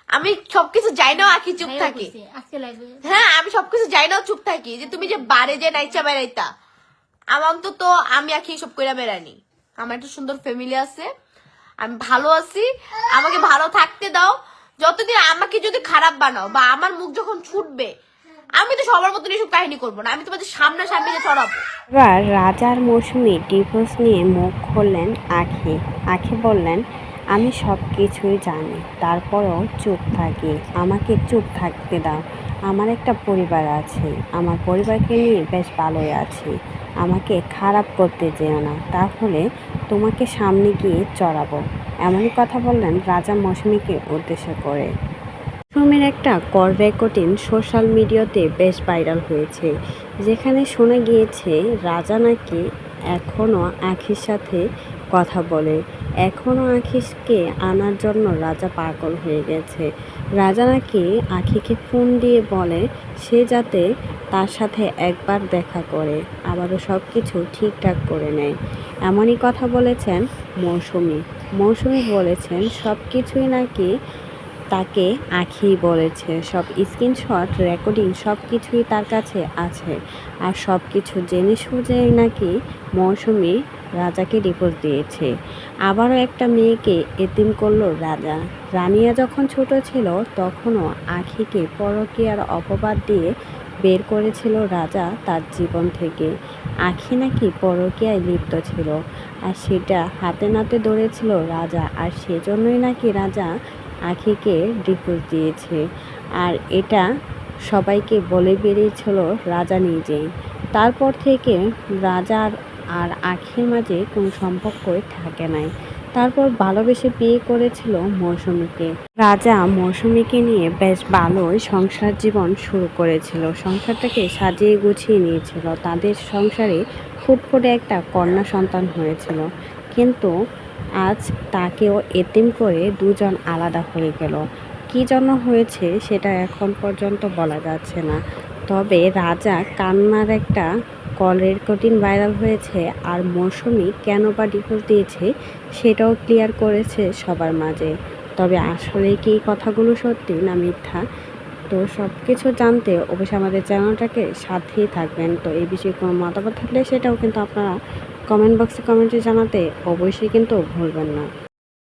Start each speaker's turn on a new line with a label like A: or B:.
A: আমি সবকিছু যাই না আখি চুপ থাকি। হ্যাঁ আমি সবকিছু যাই না চুপ থাকি, যে তুমি যে বারে যে নাইচা বেড়াইতা, আমার অন্তত আমি আখি সব কইরা বেড়ানি। আমার একটা সুন্দর ফ্যামিলি আছে, আমি ভালো আছি, আমাকে ভালো থাকতে দাও। যতদিন আমাকে যদি খারাপ বানাও বা আমার মুখ যখন ছুটবে, আমি তো সবার মতন এসব কাহিনী করবো না, আমি তোমাদের সামনাসামনি চড়াবো।
B: এবার রাজার মৌসুমী ডিভোর্স নিয়ে মুখ খুললেন আখি। আখি বললেন, আমি সব কিছুই জানি, তারপরেও চুপ থাকি, আমাকে চুপ থাকতে দাও। আমার একটা পরিবার আছে, আমার পরিবারকে নিয়ে বেশ ভালোই আছি, আমাকে খারাপ করতে যেও না, তাহলে তোমাকে সামনে গিয়ে চড়াবো। এমনই কথা বললেন রাজা মৌসুমীকে উদ্দেশ্য করে। মৌসুমীর একটা কল রেকর্ডিং সোশ্যাল মিডিয়াতে বেশ ভাইরাল হয়েছে, যেখানে শোনা গিয়েছে রাজা নাকি এখনও আখির সাথে কথা বলে, এখনও আখিকে আনার জন্য রাজা পাগল হয়ে গেছে। রাজা নাকি আখিকে ফোন দিয়ে বলে সে যাতে তার সাথে একবার দেখা করে, আবারও সব কিছু ঠিকঠাক করে নেয়। এমনই কথা বলেছেন মৌসুমী। মৌসুমী বলেছেন সব কিছুই নাকি তাকে আখি বলেছে, সব স্ক্রিনশট রেকর্ডিং সব কিছুই তার কাছে আছে, আর সব কিছু জেনে শুনে নাকি মৌসুমী রাজাকে ডিভোর্স দিয়েছে। আবারও একটা মেয়েকে এতিম করলো রাজা। রানিয়া যখন ছোট ছিল তখনও আখিকে পরকীয়ার অপবাদ দিয়ে বের করেছিল রাজা তার জীবন থেকে। আখি নাকি পরকীয়ায় লিপ্ত ছিল, আর সেটা হাতে নাতে ধরেছিল রাজা, আর সেজন্যই নাকি রাজা আখিকে ডিভোর্স দিয়েছে। আর এটা সবাইকে বলে বেরিয়েছিল রাজা নিজেই। তারপর থেকে রাজার আর আখির মাঝে কোনো সম্পর্কই থাকে নাই। তারপর ভালোবেসে বিয়ে করেছিল মৌসুমীকে। রাজা মৌসুমীকে নিয়ে বেশ ভালোই সংসার জীবন শুরু করেছিল, সংসারটাকে সাজিয়ে গুছিয়ে নিয়েছিল, তাদের সংসারে ফুটফুটে একটা কন্যা সন্তান হয়েছিল। কিন্তু আজ তাকেও এতিম করে দুজন আলাদা হয়ে গেল। কী জন্য হয়েছে সেটা এখন পর্যন্ত বলা যাচ্ছে না। তবে রাজা কান্নার একটা কল রেকর্ডিং ভাইরাল হয়েছে, আর মৌসুমী কেন বা ডিভোর্স দিয়েছে সেটাও ক্লিয়ার করেছে সবার মাঝে। তবে আসলে কি এই কথাগুলো সত্যি না মিথ্যা, তো সব কিছু জানতে অবশ্যই আমাদের চ্যানেলটাকে সাথেই থাকবেন। তো এই বিষয়ে কোনো মতামত থাকলে সেটাও কিন্তু আপনারা কমেন্ট বক্সে কমেন্টে জানাতে অবশ্যই কিন্তু ভুলবেন না।